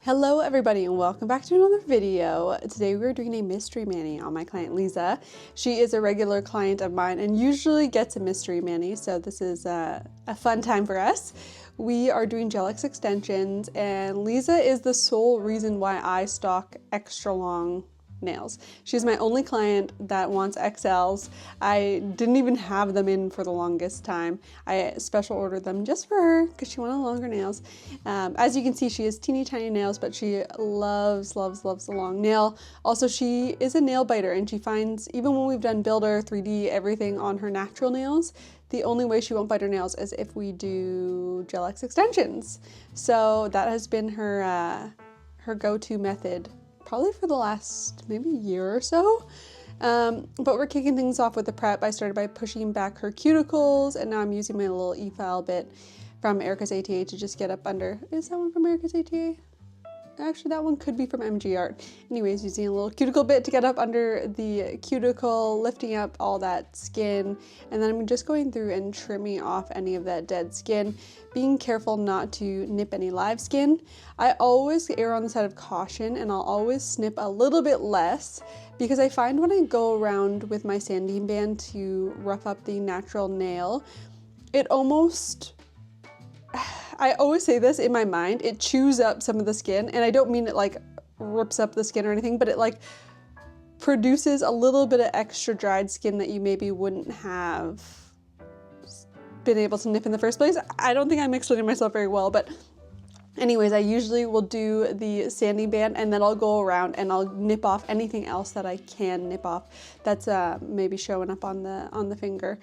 Hello everybody and welcome back to another video. Today we're doing a mystery mani on my client Lisa. She is a regular client of mine and usually gets a mystery mani, so this is a fun time for us. We are doing gel X extensions and Lisa is the sole reason why I stock extra long nails. She's my only client that wants XLs. I didn't even have them in for the longest time. I special ordered them just for her because she wanted longer nails. As you can see, she has teeny tiny nails, but she loves the long nail. Also, she is a nail biter and she finds, even when we've done Builder, 3D, everything on her natural nails, the only way she won't bite her nails is if we do gel X extensions. So that has been her go-to method probably for the last maybe year or so. But we're kicking things off with the prep. I started by pushing back her cuticles, and now I'm using my little e-file bit from Erica's ATA to just get up under. Is that one from Erica's ATA? Actually, that one could be from MG Art. Anyways, using a little cuticle bit to get up under the cuticle, lifting up all that skin, and then I'm just going through and trimming off any of that dead skin, being careful not to nip any live skin. I always err on the side of caution, and I'll always snip a little bit less because I find when I go around with my sanding band to rough up the natural nail, it almost... I always say this in my mind, it chews up some of the skin, and I don't mean it like rips up the skin or anything, but it like produces a little bit of extra dried skin that you maybe wouldn't have been able to nip in the first place. I don't think I'm explaining myself very well, but anyways, I usually will do the sanding band and then I'll go around and I'll nip off anything else that I can nip off that's maybe showing up on the finger.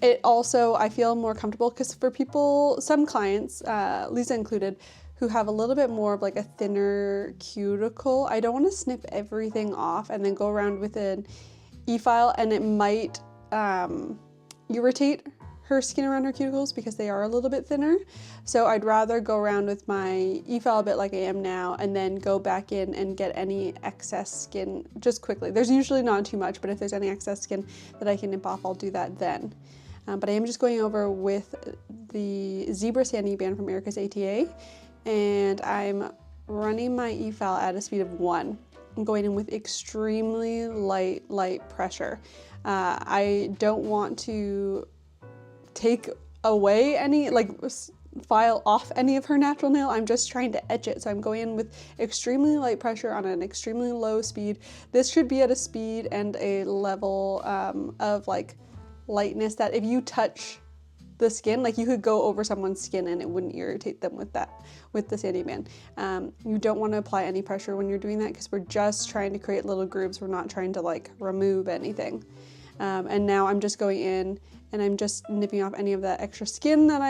It also, I feel more comfortable because for people, some clients, Lisa included, who have a little bit more of like a thinner cuticle, I don't want to snip everything off and then go around with an e-file, and it might irritate her skin around her cuticles because they are a little bit thinner. So I'd rather go around with my e-file bit like I am now and then go back in and get any excess skin just quickly. There's usually not too much, but if there's any excess skin that I can nip off, I'll do that then. But I am just going over with the Zebra Sanding Band from Erica's ATA, and I'm running my e-file at a speed of 1. I'm going in with extremely light pressure. I don't want to take away any, like file off any of her natural nail. I'm just trying to etch it. So I'm going in with extremely light pressure on an extremely low speed. This should be at a speed and a level of like lightness that if you touch the skin, like you could go over someone's skin and it wouldn't irritate them with the sanding band. You don't want to apply any pressure when you're doing that because we're just trying to create little grooves. We're not trying to like remove anything. And now I'm just going in and I'm just nipping off any of that extra skin that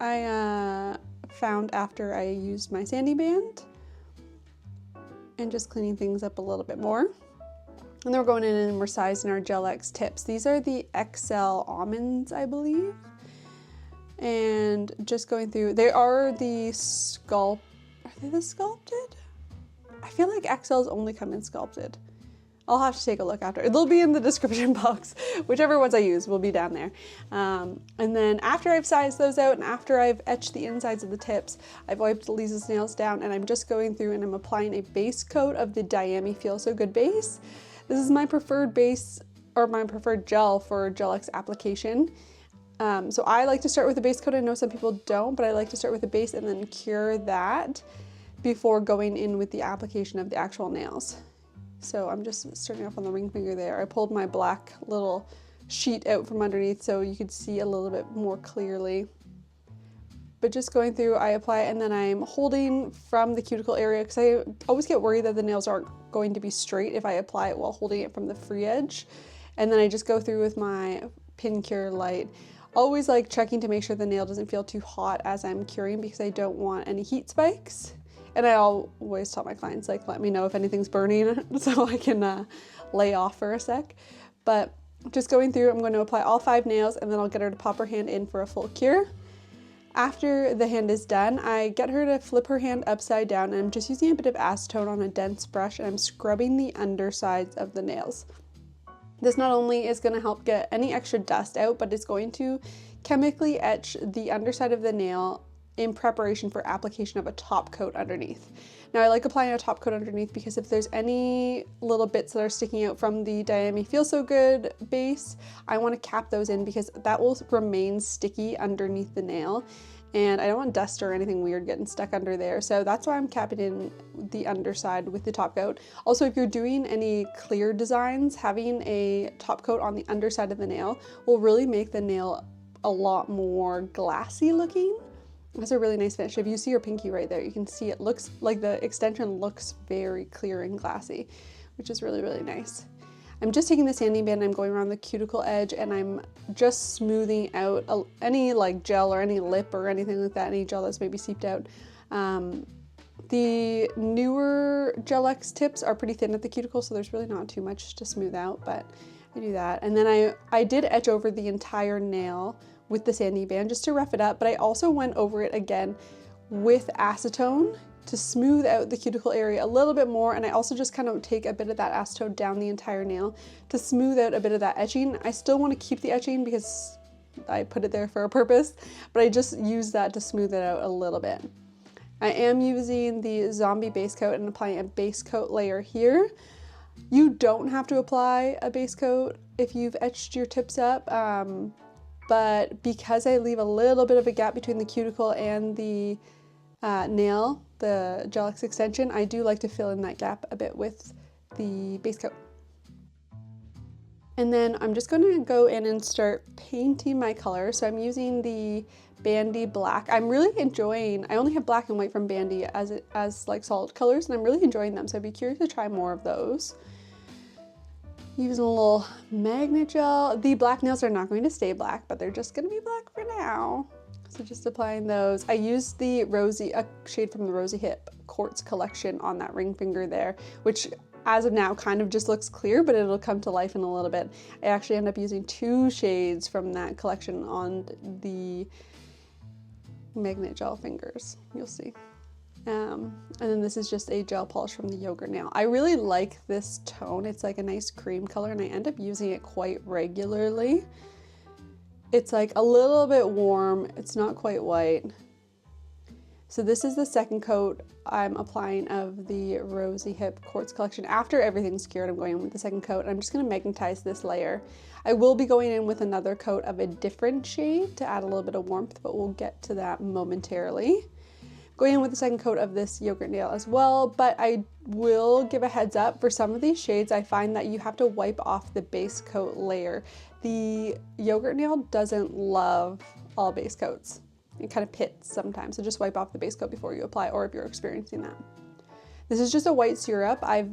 I found after I used my sanding band, and just cleaning things up a little bit more. And then we're going in and we're sizing our gel X tips. These are the XL almonds, I believe. And just going through, they are the are they the sculpted? I feel like XLs only come in sculpted. I'll have to take a look after. They'll be in the description box. Whichever ones I use will be down there. And then after I've sized those out and after I've etched the insides of the tips, I've wiped Lisa's nails down and I'm just going through and I'm applying a base coat of the Diami Feel So Good base. This is my preferred base, or my preferred gel for gel X application. So I like to start with a base coat. I know some people don't, but I like to start with a base and then cure that before going in with the application of the actual nails. So I'm just starting off on the ring finger there. I pulled my black little sheet out from underneath so you could see a little bit more clearly. But just going through, I apply it and then I'm holding from the cuticle area because I always get worried that the nails aren't going to be straight if I apply it while holding it from the free edge. And then I just go through with my pin cure light. Always like checking to make sure the nail doesn't feel too hot as I'm curing because I don't want any heat spikes. And I always tell my clients, like, let me know if anything's burning so I can lay off for a sec. But just going through, I'm going to apply all 5 nails and then I'll get her to pop her hand in for a full cure. After the hand is done, I get her to flip her hand upside down and I'm just using a bit of acetone on a dense brush and I'm scrubbing the undersides of the nails. This not only is going to help get any extra dust out, but it's going to chemically etch the underside of the nail in preparation for application of a top coat underneath. Now I like applying a top coat underneath because if there's any little bits that are sticking out from the Diami Feel So Good base, I want to cap those in because that will remain sticky underneath the nail. And I don't want dust or anything weird getting stuck under there. So that's why I'm capping in the underside with the top coat. Also, if you're doing any clear designs, having a top coat on the underside of the nail will really make the nail a lot more glassy looking. That's a really nice finish. If you see your pinky right there, you can see it looks like the extension looks very clear and glassy, which is really, really nice. I'm just taking the sanding band, I'm going around the cuticle edge and I'm just smoothing out any like gel or any lip or anything like that, any gel that's maybe seeped out. The newer Gel X tips are pretty thin at the cuticle, so there's really not too much to smooth out, but I do that. And then I did etch over the entire nail with the sanding band just to rough it up, but I also went over it again with acetone to smooth out the cuticle area a little bit more, and I also just kind of take a bit of that acetone down the entire nail to smooth out a bit of that etching. I still want to keep the etching because I put it there for a purpose, but I just use that to smooth it out a little bit. I am using the Zombie base coat and applying a base coat layer here. You don't have to apply a base coat if you've etched your tips up, but because I leave a little bit of a gap between the cuticle and the nail, the Gel X extension, I do like to fill in that gap a bit with the base coat. And then I'm just going to go in and start painting my color. So I'm using the Bandy Black. I'm really enjoying, I only have black and white from Bandy as like solid colors, and I'm really enjoying them, so I'd be curious to try more of those. Using a little magnet gel. The black nails are not going to stay black, but they're just going to be black for now. So just applying those. I used the a shade from the Rosy Hip Quartz collection on that ring finger there, which as of now kind of just looks clear, but it'll come to life in a little bit. I actually end up using 2 shades from that collection on the magnet gel fingers, you'll see. And then this is just a gel polish from the Yogurt Nail. I really like this tone. It's like a nice cream color and I end up using it quite regularly. It's like a little bit warm, it's not quite white. So this is the second coat I'm applying of the Rosy Hip Quartz collection. After everything's cured, I'm going in with the second coat and I'm just gonna magnetize this layer. I will be going in with another coat of a different shade to add a little bit of warmth, but we'll get to that momentarily. Going in with the second coat of this Yogurt Nail as well, but I will give a heads up, for some of these shades I find that you have to wipe off the base coat layer. The Yogurt Nail doesn't love all base coats. It kind of pits sometimes, so just wipe off the base coat before you apply, or if you're experiencing that. This is just a white syrup. I've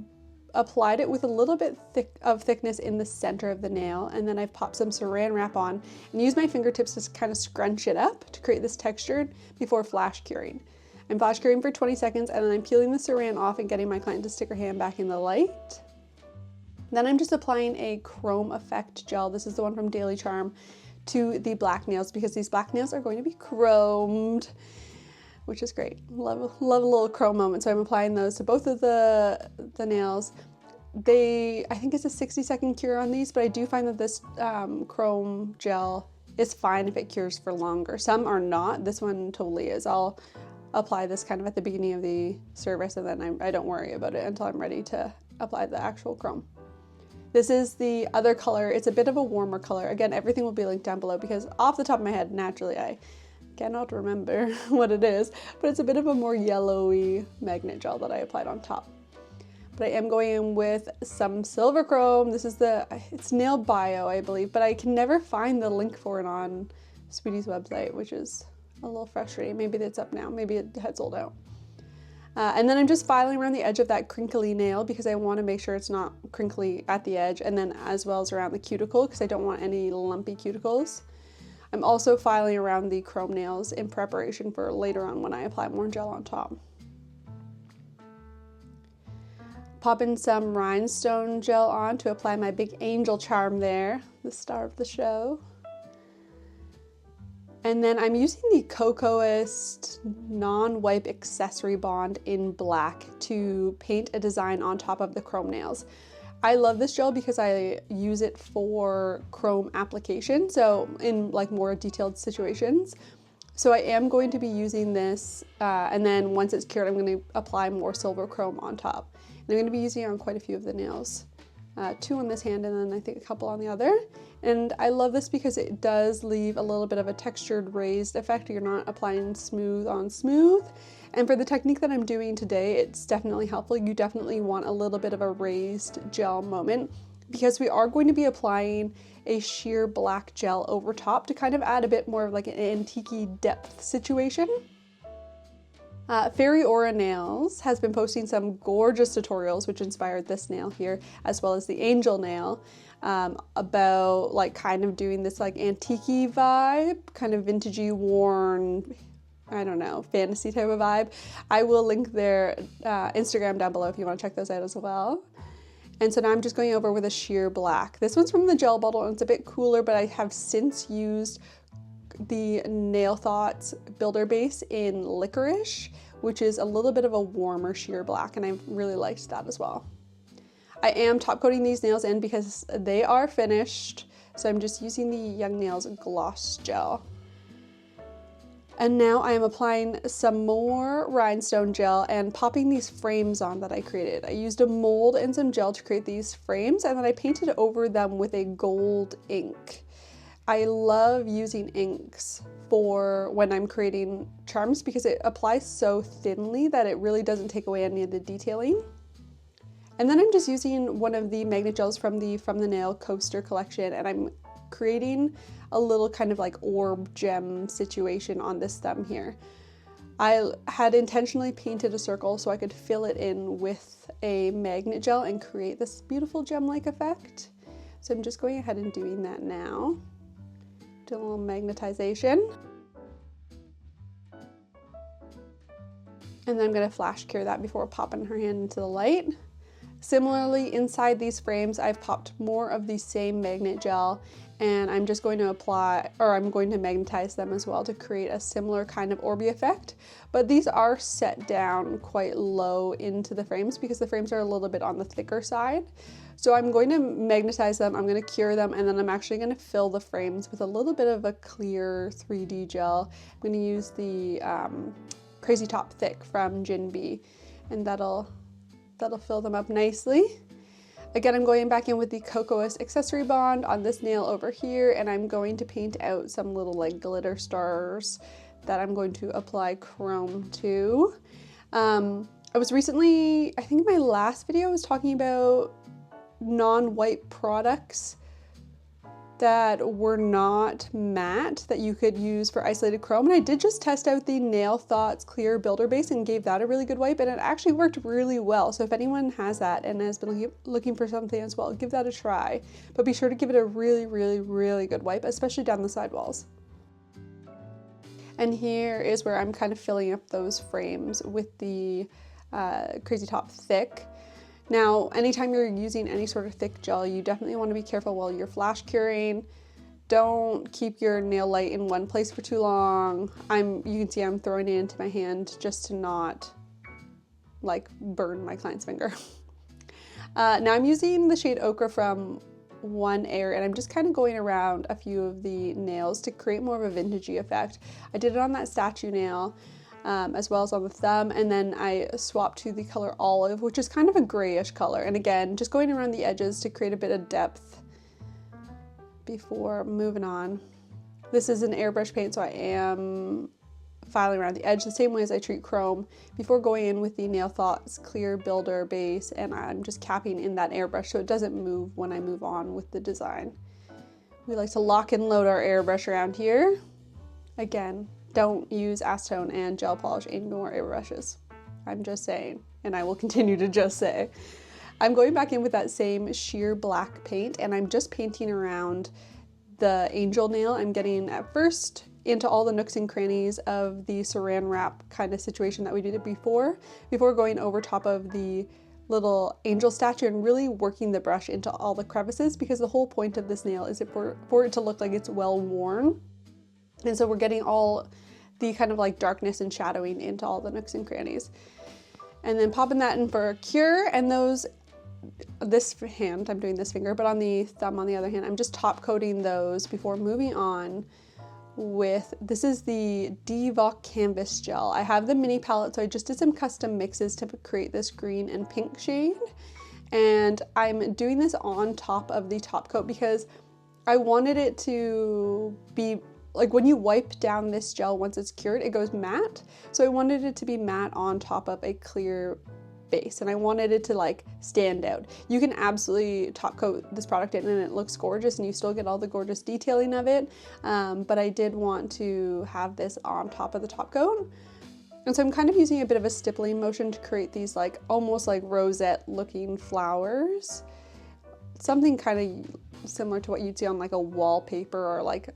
applied it with a little bit of thickness in the center of the nail, and then I've popped some saran wrap on and used my fingertips to kind of scrunch it up to create this texture before flash curing. I'm flash curing for 20 seconds and then I'm peeling the saran off and getting my client to stick her hand back in the light. Then I'm just applying a chrome effect gel. This is the one from Daily Charm to the black nails because these black nails are going to be chromed, which is great. Love a little chrome moment. So I'm applying those to both of the nails. I think it's a 60-second cure on these, but I do find that this chrome gel is fine if it cures for longer. Some are not. This one totally is. I'll apply this kind of at the beginning of the service and then I don't worry about it until I'm ready to apply the actual chrome. This is the other color. It's a bit of a warmer color. Again, everything will be linked down below because off the top of my head, naturally, I cannot remember what it is, but it's a bit of a more yellowy magnet gel that I applied on top. But I am going in with some silver chrome. This is it's Nail Bio, I believe, but I can never find the link for it on Sweetie's website, which is a little frustrating. Maybe it's up now. Maybe it had sold out. And then I'm just filing around the edge of that crinkly nail because I want to make sure it's not crinkly at the edge, and then as well as around the cuticle because I don't want any lumpy cuticles. I'm also filing around the chrome nails in preparation for later on when I apply more gel on top. Pop in some rhinestone gel on to apply my big angel charm there, the star of the show. And then I'm using the Cocoist non-wipe accessory bond in black to paint a design on top of the chrome nails. I love this gel because I use it for chrome application, so in like more detailed situations. So I am going to be using this, and then once it's cured, I'm going to apply more silver chrome on top. And I'm going to be using it on quite a few of the nails. 2 on this hand and then I think a couple on the other. And I love this because it does leave a little bit of a textured raised effect. You're not applying smooth on smooth. And for the technique that I'm doing today, it's definitely helpful. You definitely want a little bit of a raised gel moment because we are going to be applying a sheer black gel over top to kind of add a bit more of like an antique-y depth situation. Fairy Aura Nails has been posting some gorgeous tutorials which inspired this nail here, as well as the angel nail, about like kind of doing this like antique-y vibe, kind of vintagey, worn, I don't know, fantasy type of vibe. I will link their Instagram down below if you want to check those out as well. And so now I'm just going over with a sheer black. This one's from the gel bottle and it's a bit cooler, but I have since used the Nail Thoughts Builder Base in Licorice, which is a little bit of a warmer sheer black, and I really liked that as well. I am top coating these nails in because they are finished, so I'm just using the Young Nails Gloss Gel. And now I am applying some more rhinestone gel and popping these frames on that I created. I used a mold and some gel to create these frames, and then I painted over them with a gold ink. I love using inks for when I'm creating charms because it applies so thinly that it really doesn't take away any of the detailing. And then I'm just using one of the magnet gels from the Nail Coaster collection, and I'm creating a little kind of like orb gem situation on this thumb here. I had intentionally painted a circle so I could fill it in with a magnet gel and create this beautiful gem-like effect. So I'm just going ahead and doing that now. Do a little magnetization. And then I'm going to flash cure that before popping her hand into the light. Similarly, inside these frames, I've popped more of the same magnet gel, and I'm just going to apply, or I'm going to magnetize them as well to create a similar kind of orby effect. But these are set down quite low into the frames because the frames are a little bit on the thicker side. So I'm going to magnetize them, I'm going to cure them, and then I'm actually going to fill the frames with a little bit of a clear 3D gel. I'm going to use the Crazy Top Thick from Jinbei, and that'll fill them up nicely. Again, I'm going back in with the Cocoas Accessory Bond on this nail over here, and I'm going to paint out some little like glitter stars that I'm going to apply chrome to. I was recently, I think in my last video I was talking about non-white products that were not matte that you could use for isolated chrome, and I did just test out the Nail Thoughts Clear Builder Base and gave that a really good wipe, and it actually worked really well. So if anyone has that and has been looking for something as well, give that a try, but be sure to give it a really, really, really good wipe, especially down the sidewalls. And here is where I'm kind of filling up those frames with the Crazy Top Thick. Now, anytime you're using any sort of thick gel, you definitely want to be careful while you're flash curing. Don't keep your nail light in one place for too long. You can see I'm throwing it into my hand just to not like burn my client's finger. Now I'm using the shade Ochre from Oneair, and I'm just kind of going around a few of the nails to create more of a vintagey effect. I did it on that statue nail, as well as on the thumb, and then I swapped to the color Olive, which is kind of a grayish color, and again just going around the edges to create a bit of depth before moving on. This is an airbrush paint, so I am filing around the edge the same way as I treat chrome before going in with the Nail Thoughts Clear Builder Base, and I'm just capping in that airbrush so it doesn't move when I move on with the design. We like to lock and load our airbrush around here. Again, don't use acetone and gel polish in your airbrushes. I'm just saying, and I will continue to just say. I'm going back in with that same sheer black paint, and I'm just painting around the angel nail. I'm getting at first into all the nooks and crannies of the saran wrap kind of situation that we did before going over top of the little angel statue and really working the brush into all the crevices, because the whole point of this nail is for it to look like it's well worn. And so we're getting all the kind of like darkness and shadowing into all the nooks and crannies. And then popping that in for a cure, and this hand, I'm doing this finger, but on the thumb on the other hand, I'm just top coating those before moving on with, this is the Divock Canvas Gel. I have the mini palette, so I just did some custom mixes to create this green and pink shade. And I'm doing this on top of the top coat because I wanted it to be, like when you wipe down this gel once it's cured, it goes matte. So I wanted it to be matte on top of a clear base, and I wanted it to like stand out. You can absolutely top coat this product in and it looks gorgeous and you still get all the gorgeous detailing of it, but I did want to have this on top of the top coat. And so I'm kind of using a bit of a stippling motion to create these like almost like rosette looking flowers. Something kind of similar to what you'd see on like a wallpaper or like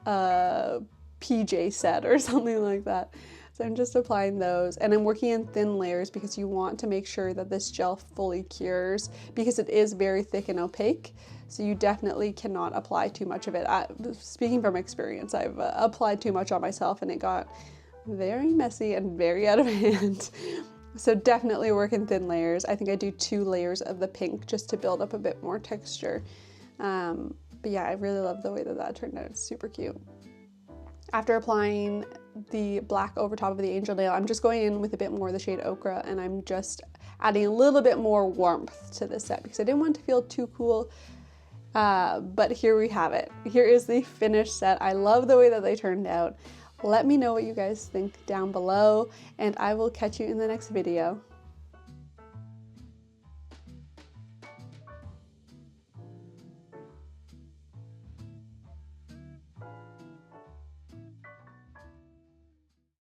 a PJ set or something like that. So I'm just applying those, and I'm working in thin layers because you want to make sure that this gel fully cures because it is very thick and opaque. So you definitely cannot apply too much of it. Speaking from experience, I've applied too much on myself and it got very messy and very out of hand. So definitely work in thin layers. I think I do 2 layers of the pink just to build up a bit more texture. But yeah, I really love the way that that turned out. It's super cute. After applying the black over top of the angel nail, I'm just going in with a bit more of the shade Ochre, and I'm just adding a little bit more warmth to this set because I didn't want it to feel too cool. But here we have it. Here is the finished set. I love the way that they turned out. Let me know what you guys think down below, and I will catch you in the next video.